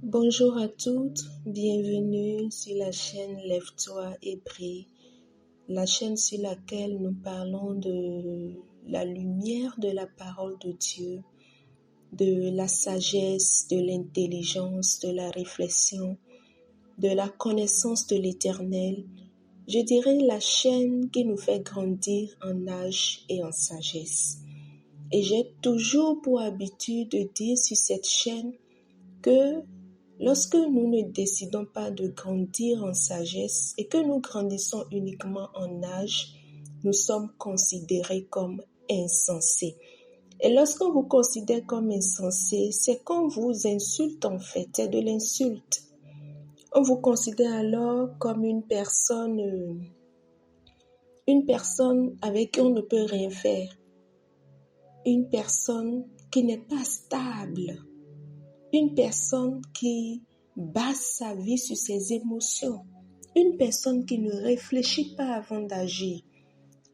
Bonjour à toutes, bienvenue sur la chaîne Lève-toi et brille, la chaîne sur laquelle nous parlons de la lumière de la parole de Dieu, de la sagesse, de l'intelligence, de la réflexion, de la connaissance de l'Éternel. Je dirais la chaîne qui nous fait grandir en âge et en sagesse. Et j'ai toujours pour habitude de dire sur cette chaîne que lorsque nous ne décidons pas de grandir en sagesse et que nous grandissons uniquement en âge, nous sommes considérés comme insensés. Et lorsqu'on vous considère comme insensé, c'est qu'on vous insulte en fait, c'est de l'insulte. On vous considère alors comme une personne avec qui on ne peut rien faire, une personne qui n'est pas stable, une personne qui base sa vie sur ses émotions, une personne qui ne réfléchit pas avant d'agir.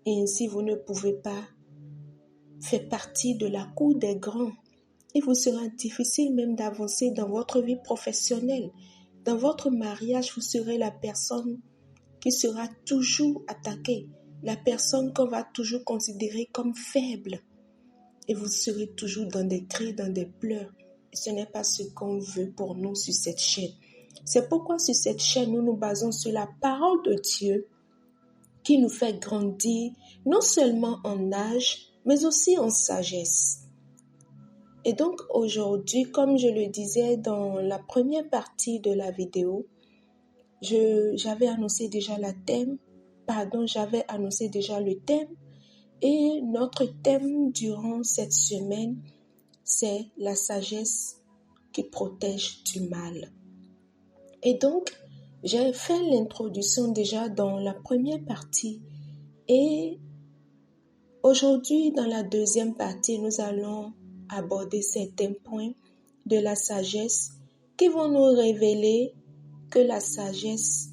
Et ainsi, vous ne pouvez pas faire partie de la cour des grands. Il vous sera difficile même d'avancer dans votre vie professionnelle. Dans votre mariage, vous serez la personne qui sera toujours attaquée, la personne qu'on va toujours considérer comme faible. Et vous serez toujours dans des cris, dans des pleurs. Et ce n'est pas ce qu'on veut pour nous sur cette chaîne. C'est pourquoi sur cette chaîne, nous nous basons sur la parole de Dieu qui nous fait grandir non seulement en âge, mais aussi en sagesse. Et donc aujourd'hui, comme je le disais dans la première partie de la vidéo, j'avais annoncé déjà le thème. Et notre thème durant cette semaine, c'est la sagesse qui protège du mal. Et donc, j'ai fait l'introduction déjà dans la première partie. Et aujourd'hui, dans la deuxième partie, nous allons aborder certains points de la sagesse qui vont nous révéler que la sagesse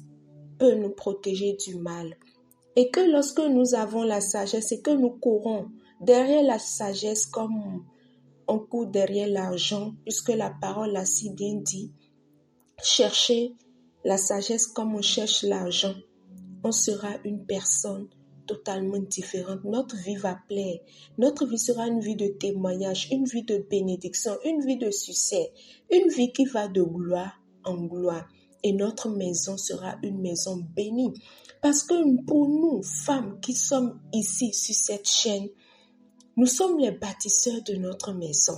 peut nous protéger du mal. Et que lorsque nous avons la sagesse et que nous courons derrière la sagesse comme on court derrière l'argent, puisque la parole l'a si bien dit, chercher la sagesse comme on cherche l'argent, on sera une personne totalement différente. Notre vie va plaire. Notre vie sera une vie de témoignage, une vie de bénédiction, une vie de succès, une vie qui va de gloire en gloire. Et notre maison sera une maison bénie. Parce que pour nous, femmes qui sommes ici sur cette chaîne, nous sommes les bâtisseurs de notre maison.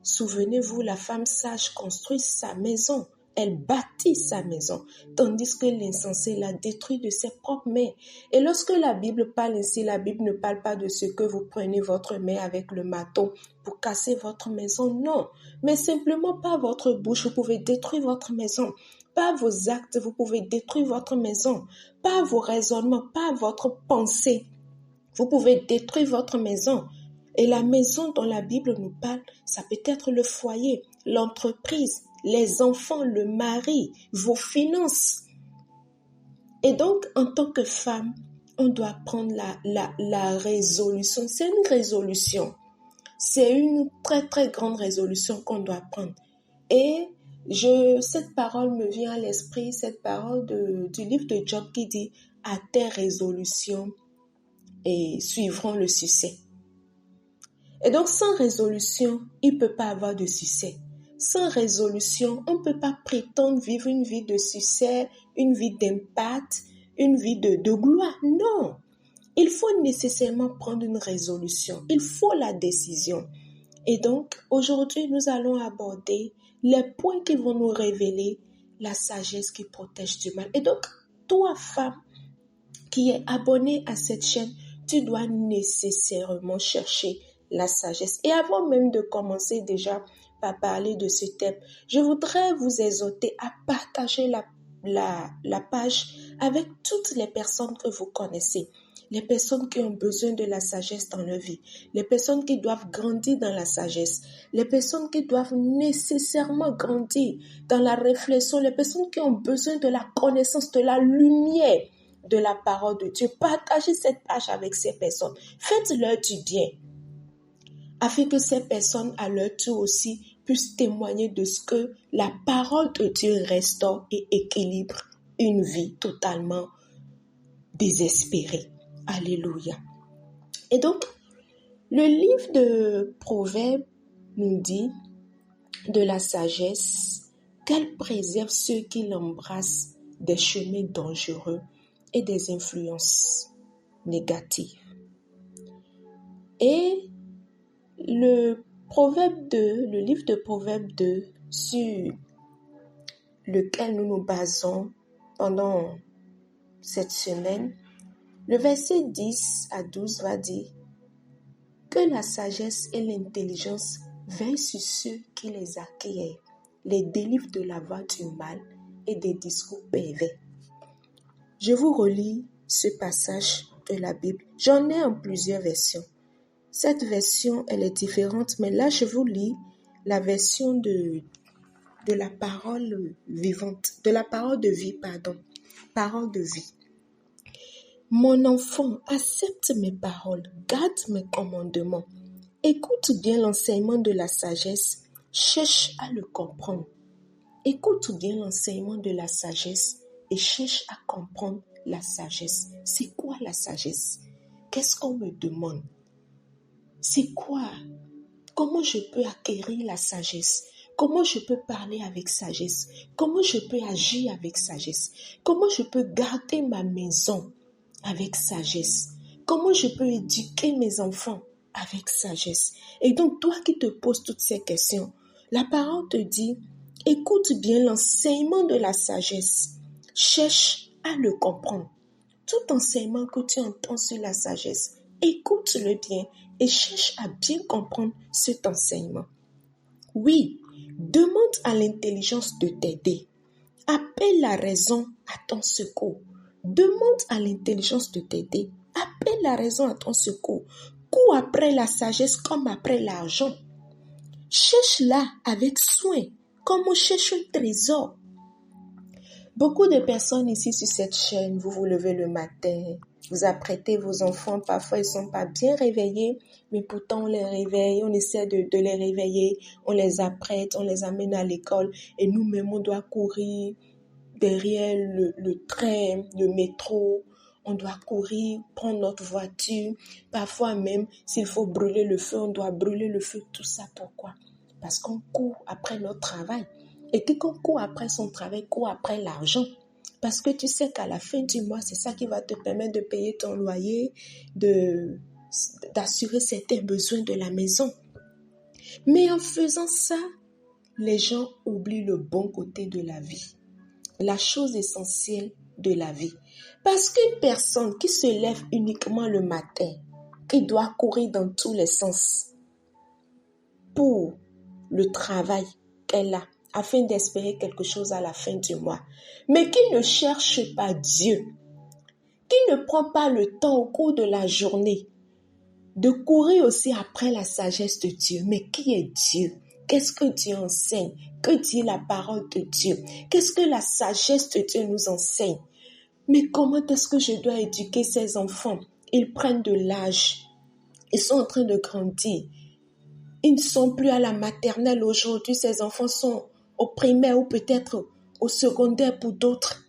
Souvenez-vous, la femme sage construit sa maison. Elle bâtit sa maison, tandis que l'insensé la détruit de ses propres mains. Et lorsque la Bible parle ainsi, la Bible ne parle pas de ce que vous prenez votre main avec le marteau pour casser votre maison, non. Mais simplement par votre bouche, vous pouvez détruire votre maison. Par vos actes, vous pouvez détruire votre maison. Par vos raisonnements, par votre pensée, vous pouvez détruire votre maison. Et la maison dont la Bible nous parle, ça peut être le foyer, l'entreprise, les enfants, le mari, vos finances. Et donc, en tant que femme, on doit prendre la résolution. C'est une résolution. C'est une très, très grande résolution qu'on doit prendre. Et cette parole me vient à l'esprit, cette parole du livre de Job qui dit « À tes résolutions et suivront le succès ». Et donc, sans résolution, il ne peut pas avoir de succès. Sans résolution, on ne peut pas prétendre vivre une vie de succès, une vie d'impact, une vie de gloire. Non, il faut nécessairement prendre une résolution. Il faut la décision. Et donc, aujourd'hui, nous allons aborder les points qui vont nous révéler la sagesse qui protège du mal. Et donc, toi, femme qui est abonnée à cette chaîne, tu dois nécessairement chercher la sagesse. Et avant même de commencer déjà par parler de ce thème, je voudrais vous exhorter à partager la page avec toutes les personnes que vous connaissez, les personnes qui ont besoin de la sagesse dans leur vie, les personnes qui doivent grandir dans la sagesse, les personnes qui doivent nécessairement grandir dans la réflexion, les personnes qui ont besoin de la connaissance, de la lumière de la parole de Dieu. Partagez cette page avec ces personnes. Faites-leur du bien, afin que ces personnes, à leur tour aussi, puisse témoigner de ce que la parole de Dieu restaure et équilibre une vie totalement désespérée. Alléluia. Et donc, le livre de Proverbes nous dit de la sagesse qu'elle préserve ceux qui l'embrassent des chemins dangereux et des influences négatives. Et le livre de Proverbes 2, sur lequel nous nous basons pendant cette semaine, le verset 10 à 12 va dire que la sagesse et l'intelligence veillent sur ceux qui les acquièrent, les délivrent de la voie du mal et des discours pervers. Je vous relis ce passage de la Bible. J'en ai en plusieurs versions. Cette version, elle est différente, mais là, je vous lis la version de la parole vivante, de la parole de vie, parole de vie. Mon enfant, accepte mes paroles, garde mes commandements. Écoute bien l'enseignement de la sagesse, cherche à le comprendre. Écoute bien l'enseignement de la sagesse et cherche à comprendre la sagesse. C'est quoi la sagesse? Qu'est-ce qu'on me demande? C'est quoi? Comment je peux acquérir la sagesse? Comment je peux parler avec sagesse? Comment je peux agir avec sagesse? Comment je peux garder ma maison avec sagesse? Comment je peux éduquer mes enfants avec sagesse? Et donc, toi qui te poses toutes ces questions, la parole te dit, écoute bien l'enseignement de la sagesse. Cherche à le comprendre. Tout enseignement que tu entends sur la sagesse, écoute-le bien et cherche à bien comprendre cet enseignement. Oui, demande à l'intelligence de t'aider. Appelle la raison à ton secours. Demande à l'intelligence de t'aider. Appelle la raison à ton secours. Cours après la sagesse comme après l'argent. Cherche-la avec soin, comme on cherche un trésor. Beaucoup de personnes ici sur cette chaîne, vous vous levez le matin, vous apprêtez vos enfants, parfois ils ne sont pas bien réveillés, mais pourtant on les réveille, on essaie de les réveiller, on les apprête, on les amène à l'école et nous-mêmes on doit courir derrière le train, le métro, on doit courir, prendre notre voiture, parfois même s'il faut brûler le feu, on doit brûler le feu, tout ça pourquoi? Parce qu'on court après notre travail. Et quiconque court après son travail, court après l'argent. Parce que tu sais qu'à la fin du mois, c'est ça qui va te permettre de payer ton loyer, d'assurer certains besoins de la maison. Mais en faisant ça, les gens oublient le bon côté de la vie. La chose essentielle de la vie. Parce qu'une personne qui se lève uniquement le matin, qui doit courir dans tous les sens pour le travail qu'elle a, afin d'espérer quelque chose à la fin du mois, mais qui ne cherche pas Dieu, qui ne prend pas le temps au cours de la journée de courir aussi après la sagesse de Dieu. Mais qui est Dieu? Qu'est-ce que Dieu enseigne? Que dit la parole de Dieu? Qu'est-ce que la sagesse de Dieu nous enseigne? Mais comment est-ce que je dois éduquer ces enfants? Ils prennent de l'âge, ils sont en train de grandir. Ils ne sont plus à la maternelle aujourd'hui, ces enfants sont au primaire ou peut-être au secondaire pour d'autres.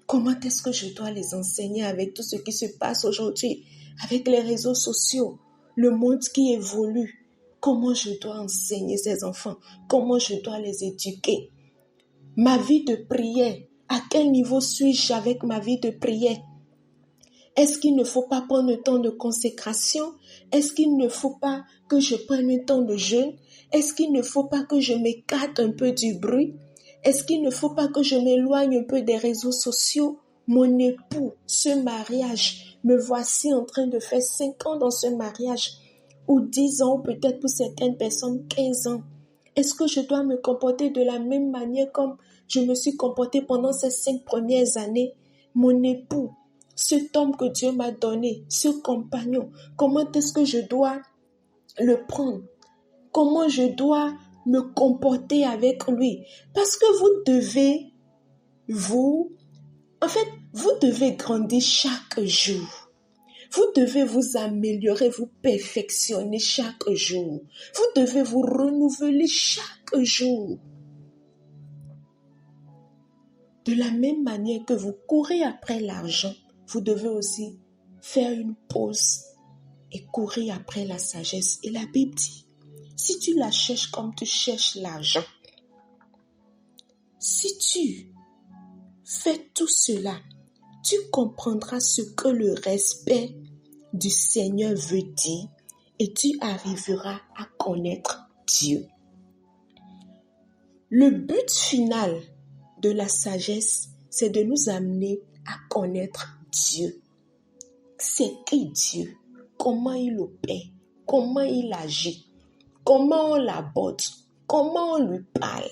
Comment est-ce que je dois les enseigner avec tout ce qui se passe aujourd'hui, avec les réseaux sociaux, le monde qui évolue? Comment je dois enseigner ces enfants? Comment je dois les éduquer? Ma vie de prière, à quel niveau suis-je avec ma vie de prière? Est-ce qu'il ne faut pas prendre un temps de consécration? Est-ce qu'il ne faut pas que je prenne un temps de jeûne? Est-ce qu'il ne faut pas que je m'écarte un peu du bruit? Est-ce qu'il ne faut pas que je m'éloigne un peu des réseaux sociaux? Mon époux, ce mariage, me voici en train de faire 5 ans dans ce mariage, ou 10 ans, ou peut-être pour certaines personnes 15 ans. Est-ce que je dois me comporter de la même manière comme je me suis comportée pendant ces 5 premières années? Mon époux, cet homme que Dieu m'a donné, ce compagnon, comment est-ce que je dois le prendre? Comment je dois me comporter avec lui? Parce que vous devez grandir chaque jour. Vous devez vous améliorer, vous perfectionner chaque jour. Vous devez vous renouveler chaque jour. De la même manière que vous courez après l'argent, vous devez aussi faire une pause et courir après la sagesse. Et la Bible dit, si tu la cherches comme tu cherches l'argent, si tu fais tout cela, tu comprendras ce que le respect du Seigneur veut dire et tu arriveras à connaître Dieu. Le but final de la sagesse, c'est de nous amener à connaître Dieu. C'est qui Dieu? Comment il opère? Comment il agit? Comment on l'aborde? Comment on lui parle?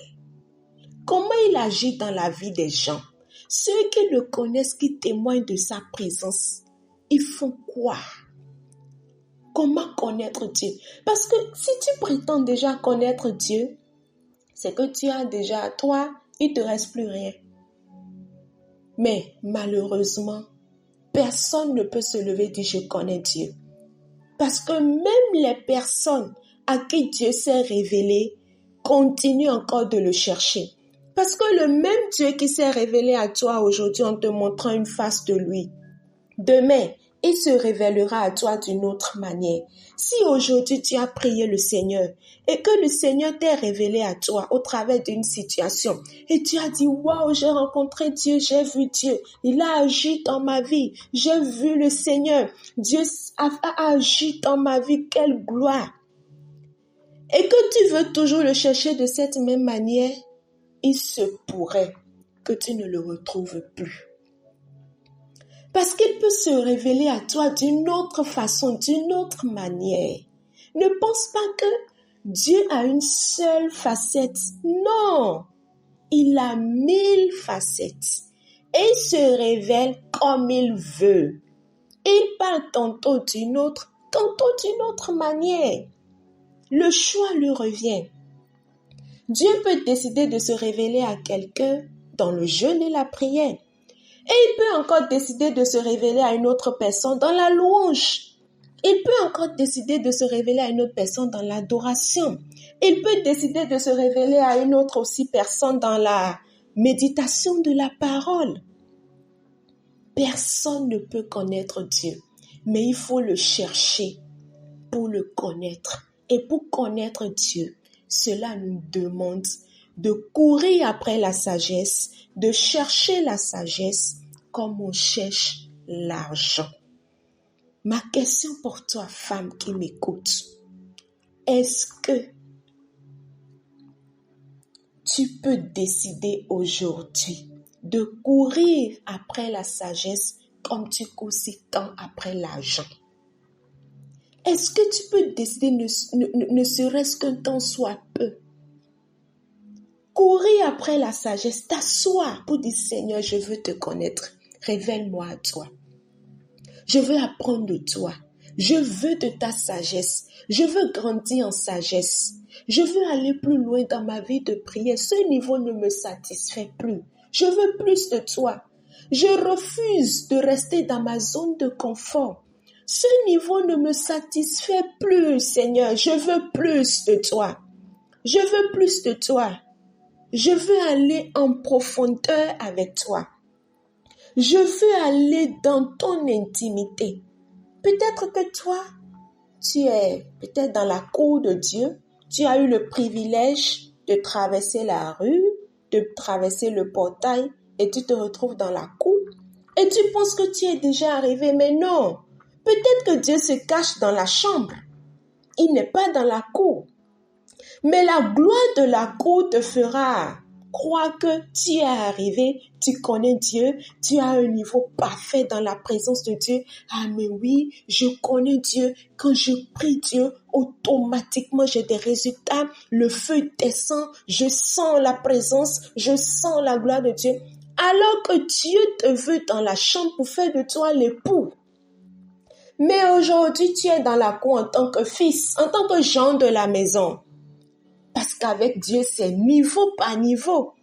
Comment il agit dans la vie des gens? Ceux qui le connaissent, qui témoignent de sa présence, ils font quoi? Comment connaître Dieu? Parce que si tu prétends déjà connaître Dieu, c'est que tu as déjà, toi, il ne te reste plus rien. Mais malheureusement, personne ne peut se lever et dire je connais Dieu. Parce que même les personnes à qui Dieu s'est révélé continuent encore de le chercher. Parce que le même Dieu qui s'est révélé à toi aujourd'hui en te montrant une face de lui, demain, il se révélera à toi d'une autre manière. Si aujourd'hui tu as prié le Seigneur et que le Seigneur t'est révélé à toi au travers d'une situation et tu as dit « Waouh, j'ai rencontré Dieu, j'ai vu Dieu, il a agi dans ma vie, j'ai vu le Seigneur, Dieu a agi dans ma vie, quelle gloire !» Et que tu veux toujours le chercher de cette même manière, il se pourrait que tu ne le retrouves plus. Parce qu'il peut se révéler à toi d'une autre façon, d'une autre manière. Ne pense pas que Dieu a une seule facette. Non, il a 1000 facettes. Et il se révèle comme il veut. Il parle tantôt d'une autre manière. Le choix lui revient. Dieu peut décider de se révéler à quelqu'un dans le jeûne et la prière. Et il peut encore décider de se révéler à une autre personne dans la louange. Il peut encore décider de se révéler à une autre personne dans l'adoration. Il peut décider de se révéler à une autre aussi personne dans la méditation de la parole. Personne ne peut connaître Dieu, mais il faut le chercher pour le connaître. Et pour connaître Dieu, cela nous demande de courir après la sagesse, de chercher la sagesse comme on cherche l'argent. Ma question pour toi, femme qui m'écoute, est-ce que tu peux décider aujourd'hui de courir après la sagesse comme tu cours si tant après l'argent? Est-ce que tu peux décider, ne serait-ce qu'un temps soit peu, courir après la sagesse, t'asseoir pour dire Seigneur, je veux te connaître, révèle-moi à toi. Je veux apprendre de toi. Je veux de ta sagesse. Je veux grandir en sagesse. Je veux aller plus loin dans ma vie de prière. Ce niveau ne me satisfait plus. Je veux plus de toi. Je refuse de rester dans ma zone de confort. Ce niveau ne me satisfait plus, Seigneur. Je veux plus de toi. Je veux plus de toi. Je veux aller en profondeur avec toi. Je veux aller dans ton intimité. Peut-être que toi, tu es peut-être dans la cour de Dieu. Tu as eu le privilège de traverser la rue, de traverser le portail et tu te retrouves dans la cour. Et tu penses que tu es déjà arrivé, mais non. Peut-être que Dieu se cache dans la chambre. Il n'est pas dans la cour. Mais la gloire de la cour te fera croire que tu es arrivé, tu connais Dieu, tu as un niveau parfait dans la présence de Dieu. Ah mais oui, je connais Dieu. Quand je prie Dieu, automatiquement j'ai des résultats. Le feu descend, je sens la présence, je sens la gloire de Dieu. Alors que Dieu te veut dans la chambre pour faire de toi l'époux. Mais aujourd'hui, tu es dans la cour en tant que fils, en tant que gens de la maison. Parce qu'avec Dieu, c'est niveau par niveau.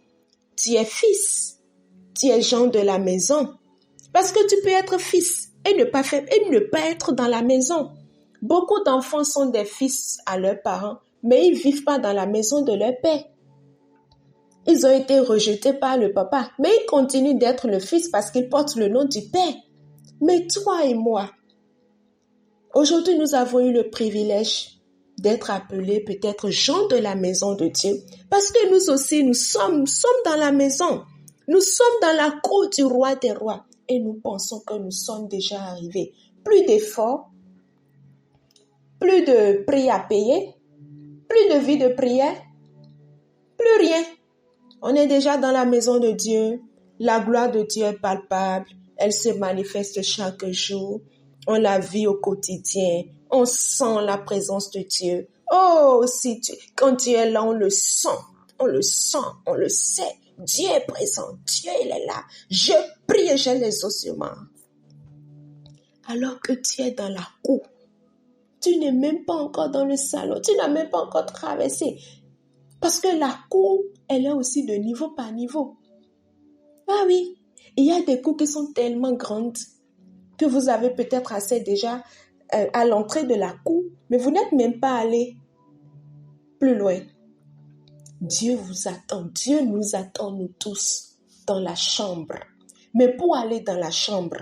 Tu es fils, tu es gens de la maison. Parce que tu peux être fils et ne pas être dans la maison. Beaucoup d'enfants sont des fils à leurs parents, mais ils ne vivent pas dans la maison de leur père. Ils ont été rejetés par le papa, mais ils continuent d'être le fils parce qu'ils portent le nom du père. Mais toi et moi, aujourd'hui, nous avons eu le privilège d'être appelés peut-être gens de la maison de Dieu, parce que nous aussi, nous sommes dans la maison. Nous sommes dans la cour du roi des rois et nous pensons que nous sommes déjà arrivés. Plus d'efforts, plus de prix à payer, plus de vie de prière, plus rien. On est déjà dans la maison de Dieu. La gloire de Dieu est palpable. Elle se manifeste chaque jour. On la vit au quotidien. On sent la présence de Dieu. Oh, quand Dieu est là, on le sent. On le sent, on le sait. Dieu est présent. Dieu, il est là. Je prie et j'ai les ossements. Alors que tu es dans la cour. Tu n'es même pas encore dans le salon. Tu n'as même pas encore traversé. Parce que la cour, elle est aussi de niveau par niveau. Ah oui, il y a des cours qui sont tellement grandes que vous avez peut-être assez déjà à l'entrée de la cour, mais vous n'êtes même pas allé plus loin. Dieu vous attend, Dieu nous attend nous tous dans la chambre. Mais pour aller dans la chambre,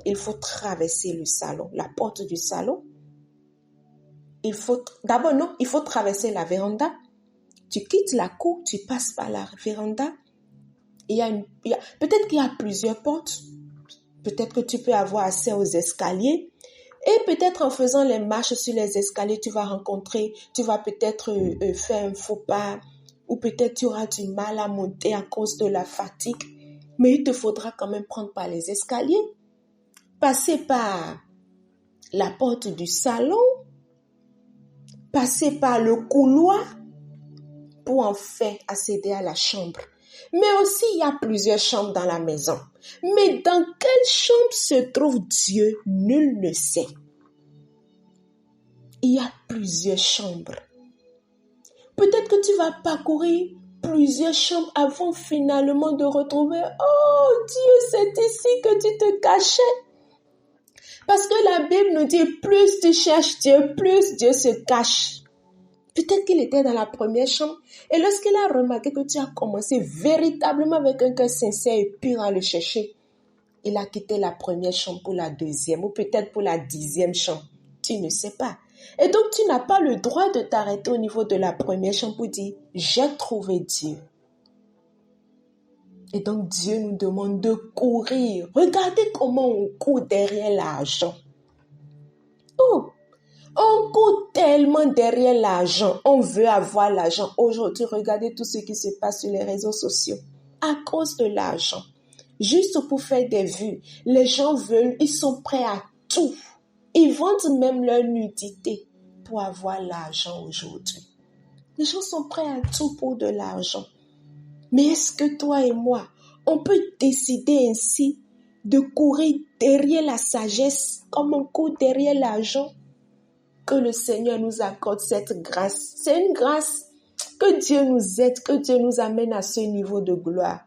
il faut traverser le salon, la porte du salon. Il faut traverser la véranda. Tu quittes la cour, tu passes par la véranda. Peut-être qu'il y a plusieurs portes. Peut-être que tu peux avoir accès aux escaliers. Et peut-être en faisant les marches sur les escaliers, tu vas peut-être faire un faux pas. Ou peut-être tu auras du mal à monter à cause de la fatigue. Mais il te faudra quand même prendre par les escaliers. Passer par la porte du salon. Passer par le couloir. Pour enfin accéder à la chambre. Mais aussi, il y a plusieurs chambres dans la maison. Mais dans quelle chambre se trouve Dieu, nul ne sait. Il y a plusieurs chambres. Peut-être que tu vas parcourir plusieurs chambres avant finalement de retrouver « Oh Dieu, c'est ici que tu te cachais !» Parce que la Bible nous dit « Plus tu cherches Dieu, plus Dieu se cache !» Peut-être qu'il était dans la première chambre et lorsqu'il a remarqué que tu as commencé véritablement avec un cœur sincère et pur à le chercher, il a quitté la première chambre pour la deuxième ou peut-être pour la 10e chambre. Tu ne sais pas. Et donc, tu n'as pas le droit de t'arrêter au niveau de la première chambre pour dire « J'ai trouvé Dieu ». Et donc, Dieu nous demande de courir. Regardez comment on court derrière l'argent. Oh! On court tellement derrière l'argent. On veut avoir l'argent. Aujourd'hui, regardez tout ce qui se passe sur les réseaux sociaux. À cause de l'argent. Juste pour faire des vues. Les gens ils sont prêts à tout. Ils vendent même leur nudité pour avoir l'argent aujourd'hui. Les gens sont prêts à tout pour de l'argent. Mais est-ce que toi et moi, on peut décider ainsi de courir derrière la sagesse comme on court derrière l'argent? Que le Seigneur nous accorde cette grâce. C'est une grâce. Que Dieu nous aide, que Dieu nous amène à ce niveau de gloire.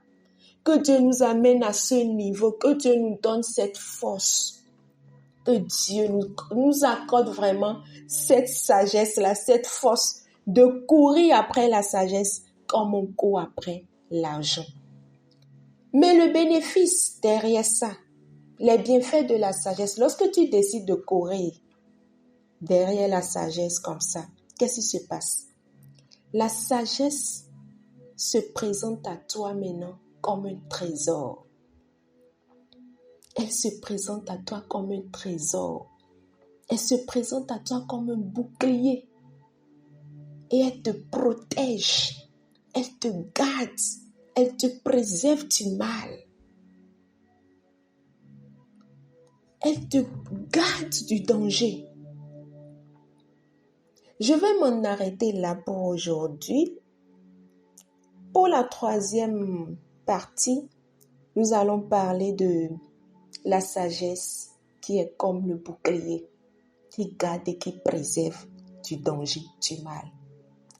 Que Dieu nous amène à ce niveau, que Dieu nous donne cette force. Que Dieu nous accorde vraiment cette sagesse-là, cette force de courir après la sagesse comme on court après l'argent. Mais le bénéfice derrière ça, les bienfaits de la sagesse, lorsque tu décides de courir derrière la sagesse comme ça, qu'est-ce qui se passe? La sagesse se présente à toi maintenant comme un trésor. Elle se présente à toi comme un trésor. Elle se présente à toi comme un bouclier. Et elle te protège. Elle te garde. Elle te préserve du mal. Elle te garde du danger. Je vais m'en arrêter là pour aujourd'hui. Pour la 3e partie, nous allons parler de la sagesse qui est comme le bouclier, qui garde et qui préserve du danger, du mal.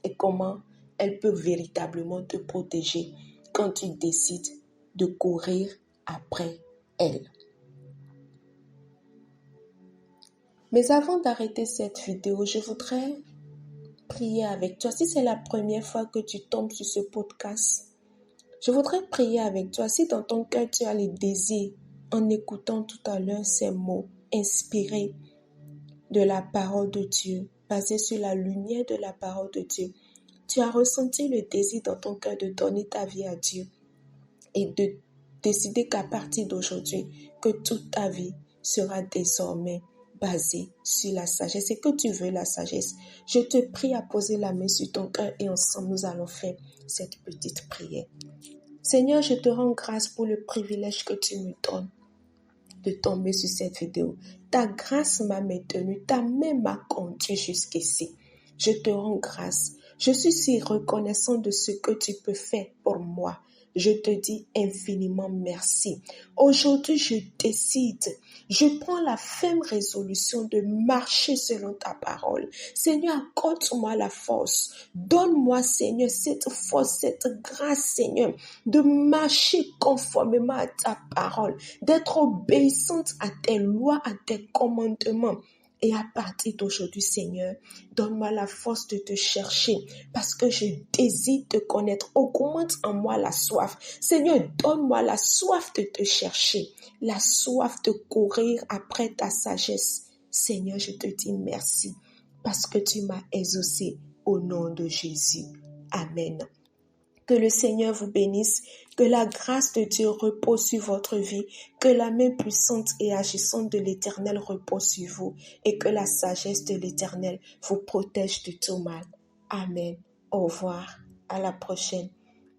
Et comment elle peut véritablement te protéger quand tu décides de courir après elle. Mais avant d'arrêter cette vidéo, je voudrais prier avec toi. Si c'est la première fois que tu tombes sur ce podcast, je voudrais prier avec toi. Si dans ton cœur tu as le désir, en écoutant tout à l'heure ces mots inspirés de la parole de Dieu, basés sur la lumière de la parole de Dieu, tu as ressenti le désir dans ton cœur de donner ta vie à Dieu et de décider qu'à partir d'aujourd'hui, que toute ta vie sera désormais basée sur la sagesse et que tu veux la sagesse. Je te prie à poser la main sur ton cœur et ensemble nous allons faire cette petite prière. Seigneur, je te rends grâce pour le privilège que tu me donnes de tomber sur cette vidéo. Ta grâce m'a maintenu, ta main m'a conduit jusqu'ici. Je te rends grâce. Je suis si reconnaissant de ce que tu peux faire pour moi. Je te dis infiniment merci. Aujourd'hui, je décide, je prends la ferme résolution de marcher selon ta parole. Seigneur, accorde-moi la force. Donne-moi, Seigneur, cette force, cette grâce, Seigneur, de marcher conformément à ta parole, d'être obéissante à tes lois, à tes commandements. Et à partir d'aujourd'hui, Seigneur, donne-moi la force de te chercher parce que je désire te connaître. Augmente en moi la soif. Seigneur, donne-moi la soif de te chercher, la soif de courir après ta sagesse. Seigneur, je te dis merci parce que tu m'as exaucé au nom de Jésus. Amen. Que le Seigneur vous bénisse, que la grâce de Dieu repose sur votre vie, que la main puissante et agissante de l'Éternel repose sur vous et que la sagesse de l'Éternel vous protège de tout mal. Amen. Au revoir. À la prochaine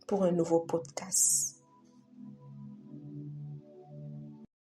pour un nouveau podcast.